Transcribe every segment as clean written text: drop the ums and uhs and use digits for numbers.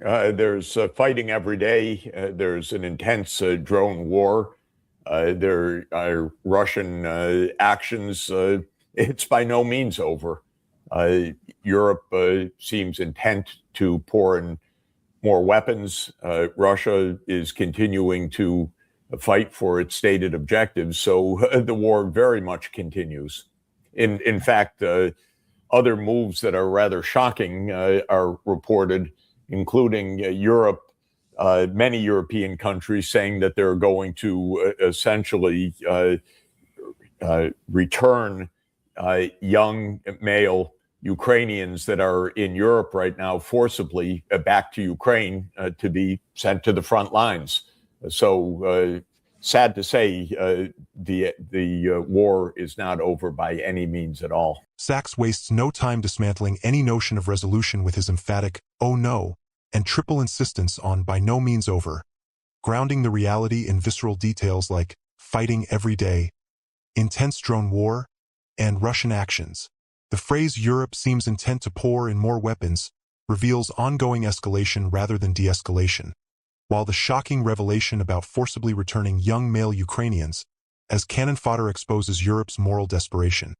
There's fighting every day. There's an intense drone war. There are Russian actions. It's by no means over. Europe seems intent to pour in more weapons. Russia is continuing to fight for its stated objectives. So the war very much continues. In fact, other moves that are rather shocking are reported, including Europe, many European countries saying that they're going to essentially return young male Ukrainians that are in Europe right now forcibly back to Ukraine to be sent to the front lines. So sad to say, the war is not over by any means at all. Sachs wastes no time dismantling any notion of resolution with his emphatic, "oh no," and triple insistence on by no means over, grounding the reality in visceral details like fighting every day, intense drone war, and Russian actions. The phrase Europe seems intent to pour in more weapons reveals ongoing escalation rather than de-escalation, while the shocking revelation about forcibly returning young male Ukrainians as cannon fodder exposes Europe's moral desperation,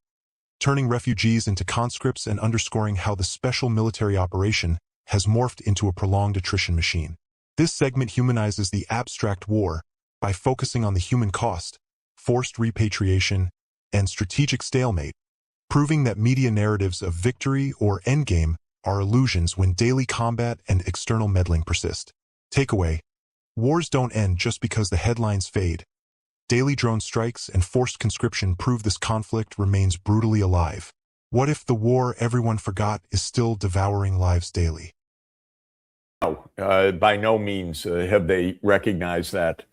turning refugees into conscripts and underscoring how the special military operation has morphed into a prolonged attrition machine. This segment humanizes the abstract war by focusing on the human cost, forced repatriation, and strategic stalemate, proving that media narratives of victory or endgame are illusions when daily combat and external meddling persist. Takeaway: wars don't end just because the headlines fade. Daily drone strikes and forced conscription prove this conflict remains brutally alive. What if the war everyone forgot is still devouring lives daily? No, by no means have they recognized that.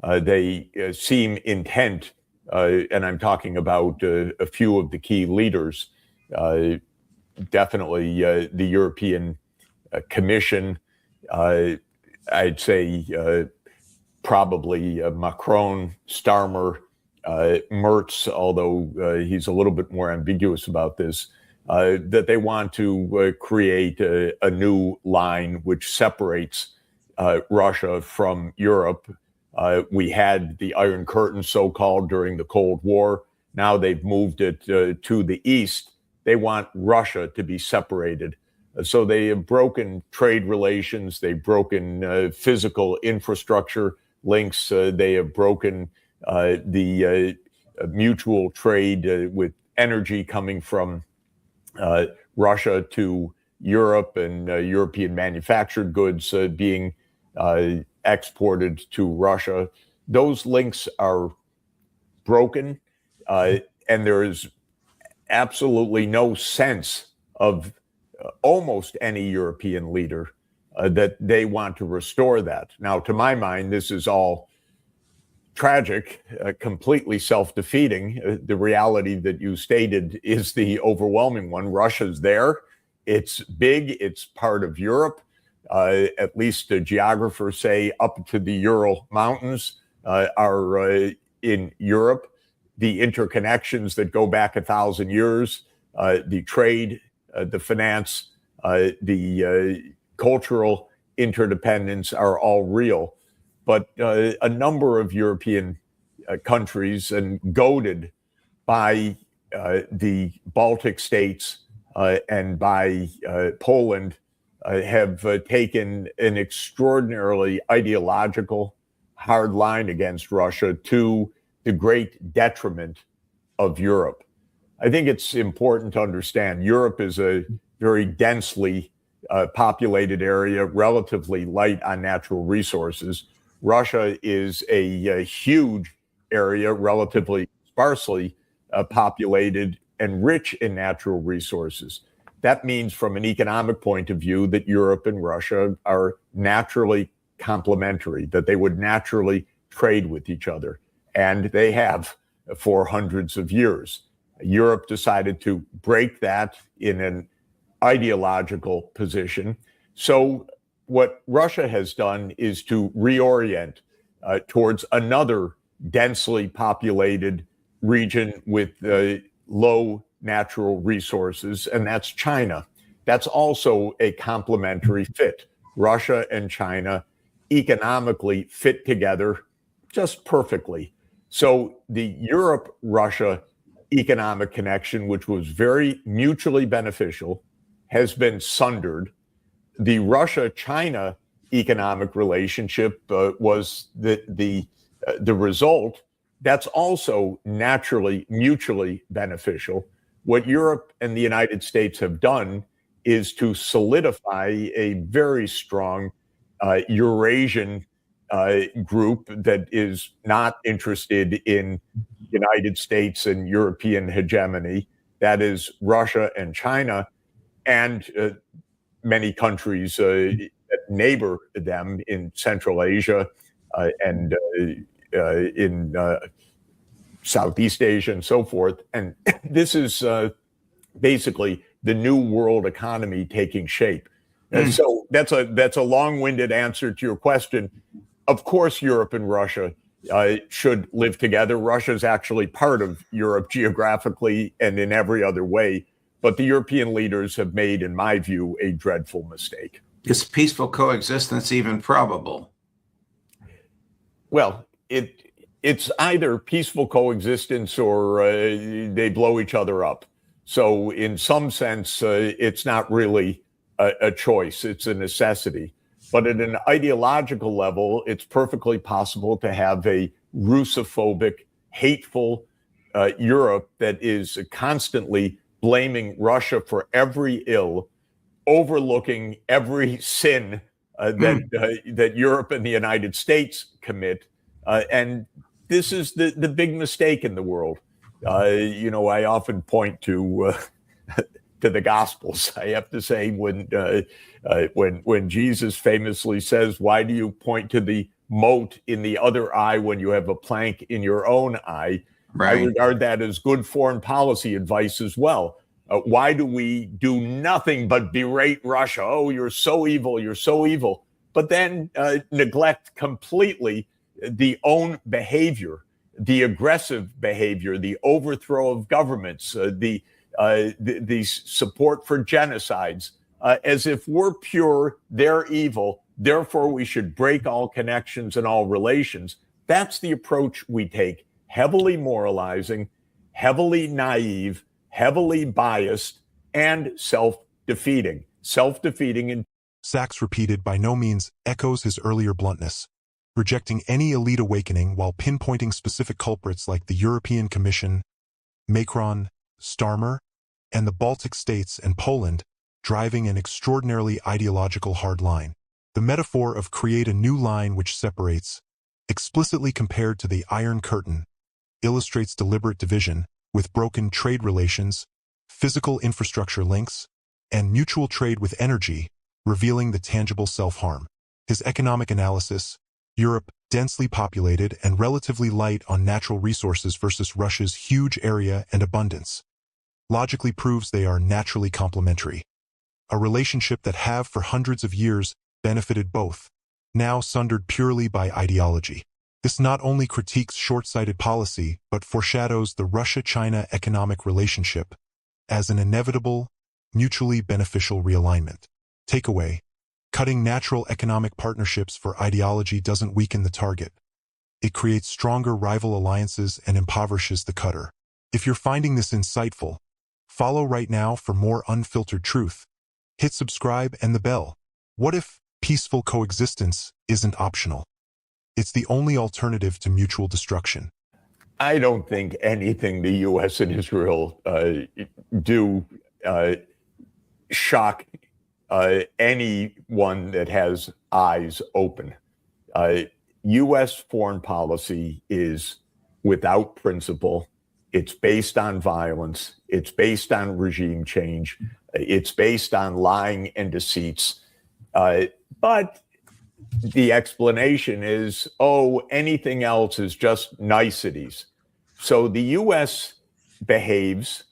They seem intent, and I'm talking about a few of the key leaders, definitely the European Commission, I'd say probably Macron, Starmer, Merz, although he's a little bit more ambiguous about this, that they want to create a new line which separates Russia from Europe. We had the Iron Curtain, so-called, during the Cold War. Now they've moved it to the east. They want Russia to be separated. So they have broken trade relations. They've broken physical infrastructure links. They have broken the mutual trade with energy coming from Russia to Europe, and European manufactured goods being exported to Russia. Those links are broken, and there is absolutely no sense of almost any European leader that they want to restore that. Now, to my mind, this is all tragic, completely self-defeating. The reality that you stated is the overwhelming one. Russia's there. It's big. It's part of Europe. At least the geographers say up to the Ural Mountains are in Europe. The interconnections that go back 1,000 years, the trade, the finance, the cultural interdependence are all real. But a number of European countries, and goaded by the Baltic states and by Poland, have taken an extraordinarily ideological hard line against Russia to the great detriment of Europe. I think it's important to understand Europe is a very densely populated area, relatively light on natural resources. Russia is a huge area, relatively sparsely populated and rich in natural resources. That means, from an economic point of view, that Europe and Russia are naturally complementary, that they would naturally trade with each other. And they have for hundreds of years. Europe decided to break that in an ideological position. So what Russia has done is to reorient towards another densely populated region with low natural resources, and that's China. That's also a complementary fit. Russia and China economically fit together just perfectly. So the Europe-Russia economic connection, which was very mutually beneficial, has been sundered. The Russia-China economic relationship was the result. That's also naturally mutually beneficial. What Europe and the United States have done is to solidify a very strong Eurasian group that is not interested in United States and European hegemony. That is Russia and China, and many countries that neighbor them in Central Asia and in Southeast Asia and so forth. And this is basically the new world economy taking shape. And so that's a long-winded answer to your question. Of course, Europe and Russia should live together. Russia is actually part of Europe geographically and in every other way. But the European leaders have made, in my view, a dreadful mistake. Is peaceful coexistence even probable? Well, it's either peaceful coexistence or they blow each other up. So in some sense, it's not really a choice. It's a necessity. But at an ideological level, it's perfectly possible to have a Russophobic, hateful Europe that is constantly blaming Russia for every ill, overlooking every sin that Europe and the United States commit. And this is the big mistake in the world. I often point to the Gospels. I have to say, when Jesus famously says, "Why do you point to the mote in the other eye when you have a plank in your own eye?" Right. I regard that as good foreign policy advice as well. Why do we do nothing but berate Russia? Oh, you're so evil, you're so evil. But then neglect completely the own behavior, the aggressive behavior, the overthrow of governments, the support for genocides, as if we're pure, they're evil, therefore we should break all connections and all relations. That's the approach we take, heavily moralizing, heavily naive, heavily biased, and self-defeating. And Sachs repeated by no means echoes his earlier bluntness, rejecting any elite awakening while pinpointing specific culprits like the European Commission, Macron, Starmer, and the Baltic states and Poland, driving an extraordinarily ideological hard line. The metaphor of create a new line which separates, explicitly compared to the Iron Curtain, illustrates deliberate division, with broken trade relations, physical infrastructure links, and mutual trade with energy, revealing the tangible self-harm. His economic analysis, Europe, densely populated and relatively light on natural resources versus Russia's huge area and abundance, logically proves they are naturally complementary. A relationship that have for hundreds of years benefited both, now sundered purely by ideology. This not only critiques short-sighted policy, but foreshadows the Russia-China economic relationship as an inevitable, mutually beneficial realignment. Takeaway: cutting natural economic partnerships for ideology doesn't weaken the target. It creates stronger rival alliances and impoverishes the cutter. If you're finding this insightful, follow right now for more unfiltered truth. Hit subscribe and the bell. What if peaceful coexistence isn't optional? It's the only alternative to mutual destruction. I don't think anything the U.S. and Israel do shock anyone that has eyes open. U.S. foreign policy is without principle. It's based on violence. It's based on regime change. It's based on lying and deceits. But the explanation is, anything else is just niceties. So the U.S. behaves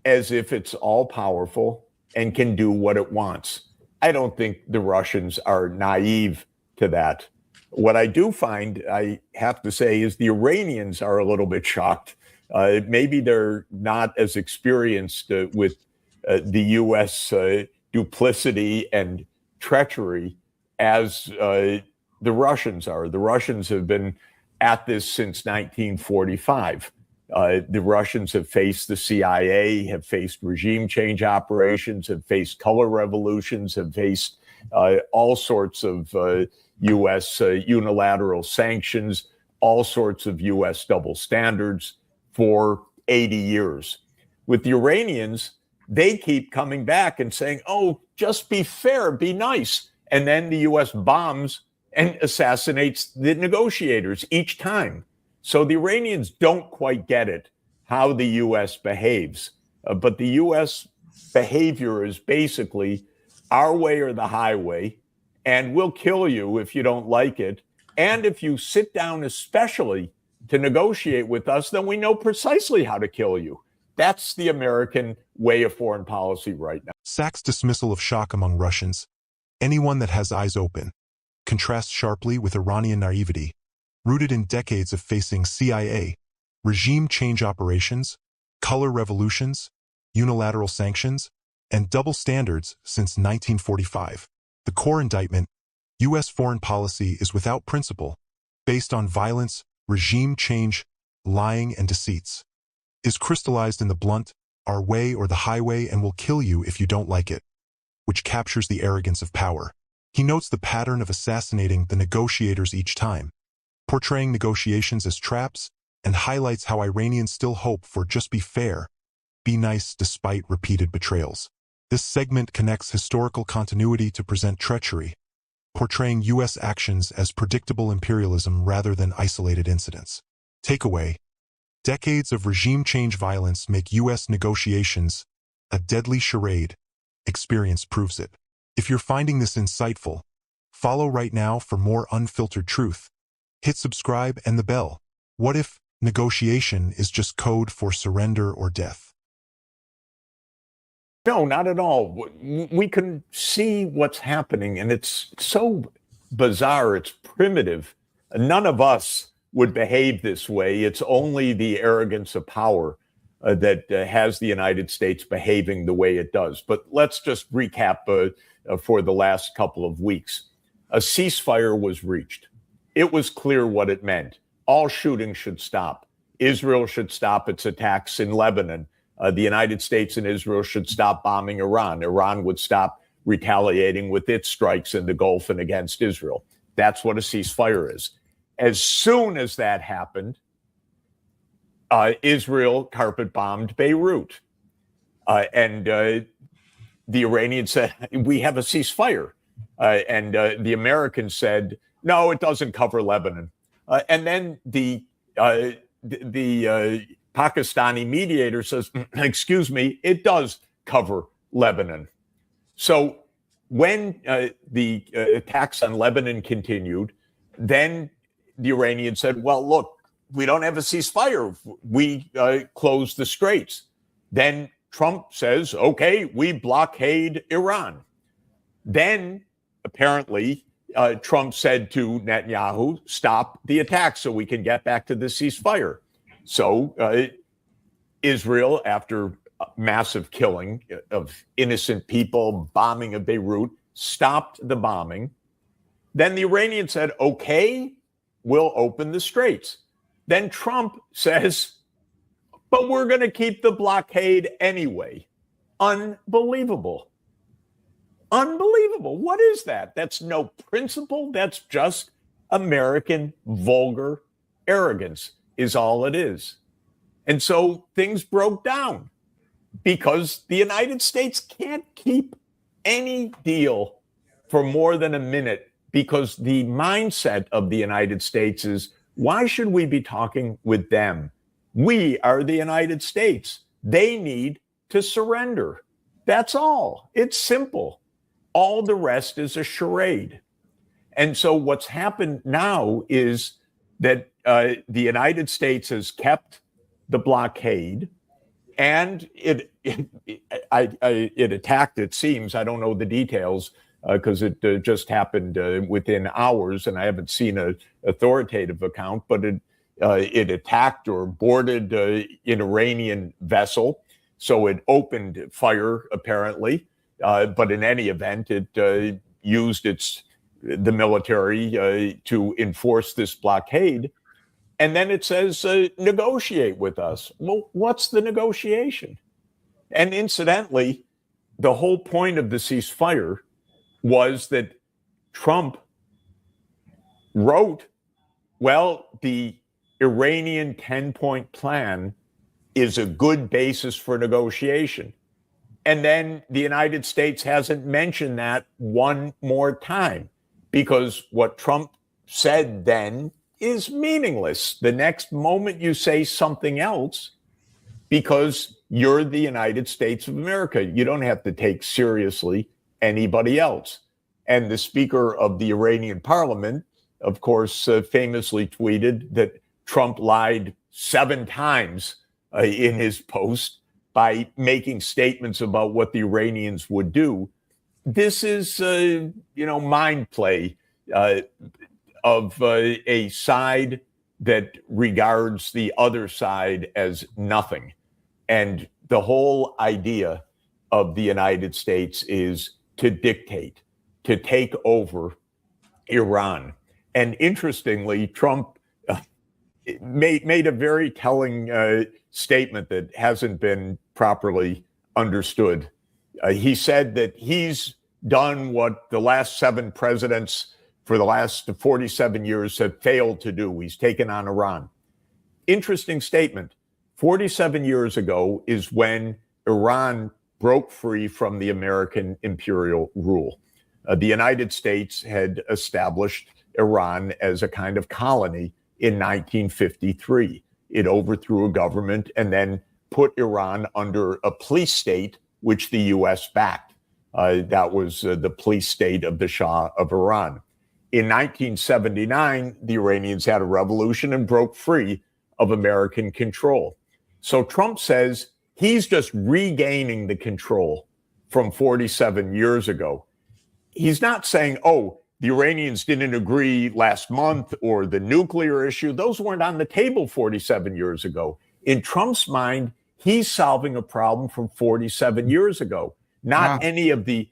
as if it's all powerful and can do what it wants. I don't think the Russians are naive to that. What I do find, I have to say, is the Iranians are a little bit shocked. Maybe they're not as experienced with the U.S. Duplicity and treachery as the Russians are. The Russians have been at this since 1945. The Russians have faced the CIA, have faced regime change operations, have faced color revolutions, have faced all sorts of U.S. Unilateral sanctions, all sorts of U.S. double standards for 80 years. With the Iranians, they keep coming back and saying, oh, just be fair, be nice. And then the U.S. bombs and assassinates the negotiators each time. So the Iranians don't quite get it, how the U.S. behaves. But the U.S. behavior is basically our way or the highway, and we'll kill you if you don't like it. And if you sit down especially to negotiate with us, then we know precisely how to kill you. That's the American way of foreign policy right now. Sachs' dismissal of shock among Russians, anyone that has eyes open, contrasts sharply with Iranian naivety, rooted in decades of facing CIA, regime change operations, color revolutions, unilateral sanctions, and double standards since 1945. The core indictment, U.S. foreign policy is without principle, based on violence, regime change, lying, and deceits, is crystallized in the blunt, our way or the highway and will kill you if you don't like it, which captures the arrogance of power. He notes the pattern of assassinating the negotiators each time, portraying negotiations as traps, and highlights how Iranians still hope for just be fair, be nice despite repeated betrayals. This segment connects historical continuity to present treachery, portraying U.S. actions as predictable imperialism rather than isolated incidents. Takeaway: decades of regime change violence make U.S. negotiations a deadly charade. Experience proves it. If you're finding this insightful, follow right now for more unfiltered truth. Hit subscribe and the bell. What if negotiation is just code for surrender or death? No, not at all. We can see what's happening, and it's so bizarre. It's primitive. None of us would behave this way. It's only the arrogance of power that has the United States behaving the way it does. But let's just recap for the last couple of weeks. A ceasefire was reached. It was clear what it meant. All shooting should stop. Israel should stop its attacks in Lebanon. The United States and Israel should stop bombing Iran. Iran would stop retaliating with its strikes in the Gulf and against Israel. That's what a ceasefire is. As soon as that happened, Israel carpet bombed Beirut. And the Iranians said, we have a ceasefire. And the Americans said, no, it doesn't cover Lebanon. And then the Pakistani mediator says, excuse me, it does cover Lebanon. So when the attacks on Lebanon continued, then the Iranians said, well, look, we don't have a ceasefire. We closed the straits. Then Trump says, okay, we blockade Iran. Then apparently Trump said to Netanyahu, stop the attack so we can get back to the ceasefire. So Israel, after massive killing of innocent people, bombing of Beirut, stopped the bombing. Then the Iranians said, okay, we'll open the straits. Then Trump says, but we're going to keep the blockade anyway. Unbelievable. Unbelievable. What is that? That's no principle. That's just American vulgar arrogance is all it is. And so things broke down because the United States can't keep any deal for more than a minute because the mindset of the United States is, why should we be talking with them? We are the United States. They need to surrender. That's all. It's simple. All the rest is a charade. And so what's happened now is that the United States has kept the blockade, and it attacked, it seems, I don't know the details, because it just happened within hours, and I haven't seen an authoritative account, but it attacked or boarded an Iranian vessel. So it opened fire, apparently. But in any event, it used its the military to enforce this blockade. And then it says, negotiate with us. Well, what's the negotiation? And incidentally, the whole point of the ceasefire was that Trump wrote, well, the Iranian 10-point plan is a good basis for negotiation. And then the United States hasn't mentioned that one more time, because what Trump said then is meaningless. The next moment you say something else, because you're the United States of America, you don't have to take seriously anybody else. And the Speaker of the Iranian parliament, of course, famously tweeted that Trump lied 7 times in his post by making statements about what the Iranians would do. This is, mind play of a side that regards the other side as nothing. And the whole idea of the United States is to dictate, to take over Iran. And interestingly, Trump made a very telling statement that hasn't been properly understood. He said that he's done what the last 7 presidents for the last 47 years have failed to do. He's taken on Iran. Interesting statement. 47 years ago is when Iran broke free from the American imperial rule. The United States had established Iran as a kind of colony in 1953. It overthrew a government and then put Iran under a police state, which the U.S. backed. That was the police state of the Shah of Iran. In 1979, the Iranians had a revolution and broke free of American control. So Trump says he's just regaining the control from 47 years ago. He's not saying, oh, the Iranians didn't agree last month or the nuclear issue. Those weren't on the table 47 years ago. In Trump's mind, he's solving a problem from 47 years ago, not any of the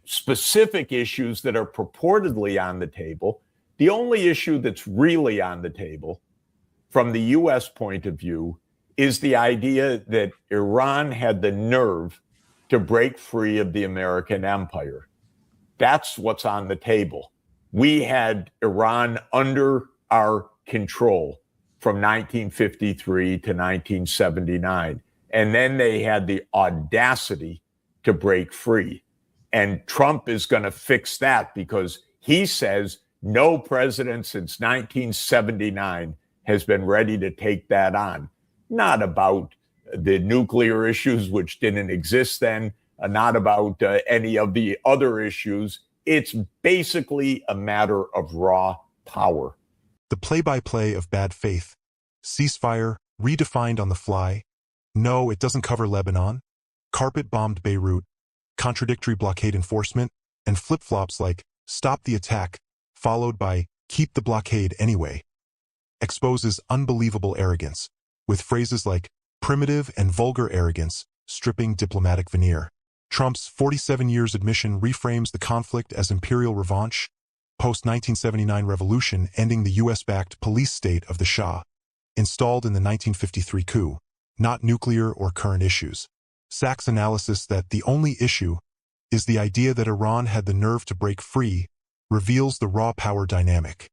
specific issues that are purportedly on the table. The only issue that's really on the table from the U.S. point of view is the idea that Iran had the nerve to break free of the American empire. That's what's on the table. We had Iran under our control from 1953 to 1979. And then they had the audacity to break free. And Trump is going to fix that because he says no president since 1979 has been ready to take that on. Not about the nuclear issues, which didn't exist then, not about any of the other issues. It's basically a matter of raw power. The play-by-play of bad faith. Ceasefire, redefined on the fly. No, it doesn't cover Lebanon. Carpet-bombed Beirut. Contradictory blockade enforcement. And flip-flops like, stop the attack, followed by, keep the blockade anyway. Exposes unbelievable arrogance, with phrases like, primitive and vulgar arrogance, stripping diplomatic veneer. Trump's 47 years admission reframes the conflict as imperial revanche, post-1979 revolution ending the U.S.-backed police state of the Shah, installed in the 1953 coup, not nuclear or current issues. Sachs' analysis that the only issue is the idea that Iran had the nerve to break free reveals the raw power dynamic.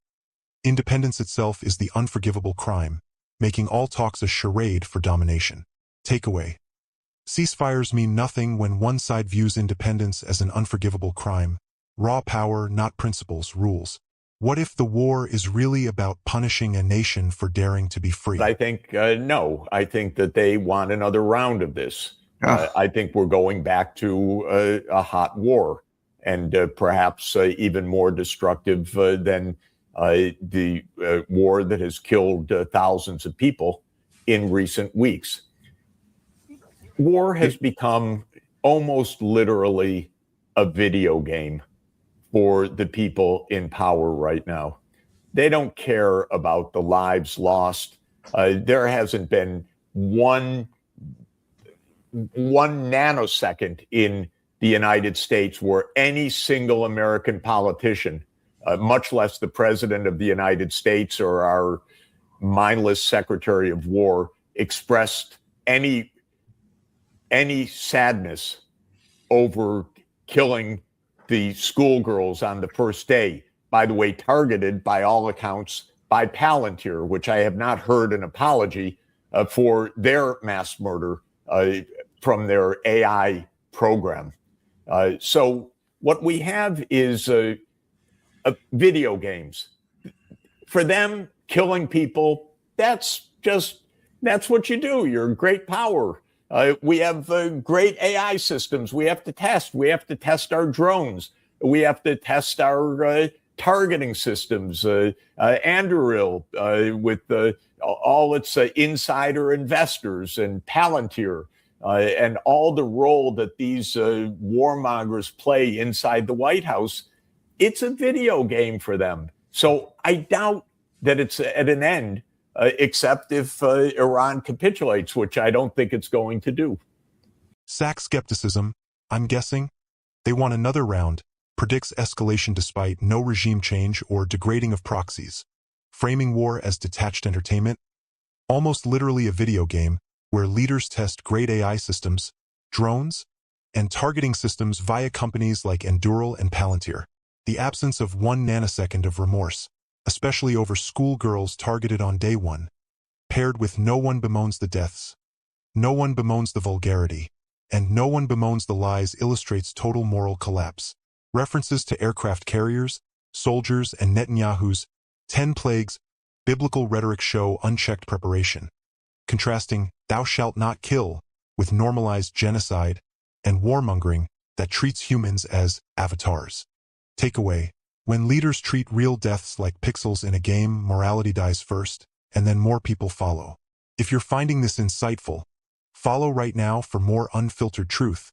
Independence itself is the unforgivable crime, making all talks a charade for domination. Takeaway. Ceasefires mean nothing when one side views independence as an unforgivable crime. Raw power, not principles, rules. What if the war is really about punishing a nation for daring to be free? I think, no. I think that they want another round of this. I think we're going back to a hot war, and perhaps even more destructive than the war that has killed thousands of people in recent weeks. War has become almost literally a video game for the people in power right now. They don't care about the lives lost. There hasn't been one nanosecond in the United States where any single American politician much less the President of the United States or our mindless Secretary of War, expressed any sadness over killing the schoolgirls on the first day. By the way, targeted by all accounts by Palantir, which I have not heard an apology for their mass murder from their AI program. So what we have is video games. For them, killing people, that's what you do. You're a great power. We have great AI systems we have to test. We have to test our drones. We have to test our targeting systems, Anduril with all its insider investors, and Palantir, and all the role that these warmongers play inside the White House. It's a video game for them. So I doubt that it's at an end, except if Iran capitulates, which I don't think it's going to do. Sachs skepticism, I'm guessing, they want another round, predicts escalation despite no regime change or degrading of proxies, framing war as detached entertainment, almost literally a video game where leaders test great AI systems, drones, and targeting systems via companies like Anduril and Palantir. The absence of 1 nanosecond of remorse, especially over schoolgirls targeted on day one, paired with no one bemoans the deaths, no one bemoans the vulgarity, and no one bemoans the lies, illustrates total moral collapse. References to aircraft carriers, soldiers, and Netanyahu's 10 plagues, biblical rhetoric show unchecked preparation, contrasting "thou shalt not kill" with normalized genocide and warmongering that treats humans as avatars. Takeaway: when leaders treat real deaths like pixels in a game, morality dies first, and then more people follow. If you're finding this insightful, follow right now for more unfiltered truth.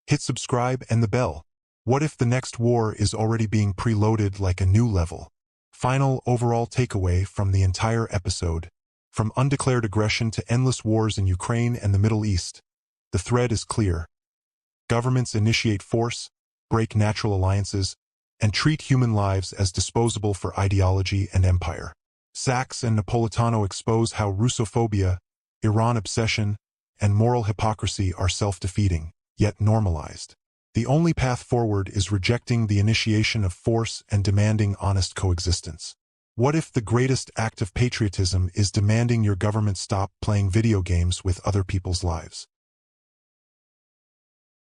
Hit subscribe and the bell. What if the next war is already being preloaded like a new level? Final overall takeaway from the entire episode. From undeclared aggression to endless wars in Ukraine and the Middle East, the thread is clear. Governments initiate force, break natural alliances, and treat human lives as disposable for ideology and empire. Sachs and Napolitano expose how Russophobia, Iran obsession, and moral hypocrisy are self-defeating, yet normalized. The only path forward is rejecting the initiation of force and demanding honest coexistence. What if the greatest act of patriotism is demanding your government stop playing video games with other people's lives?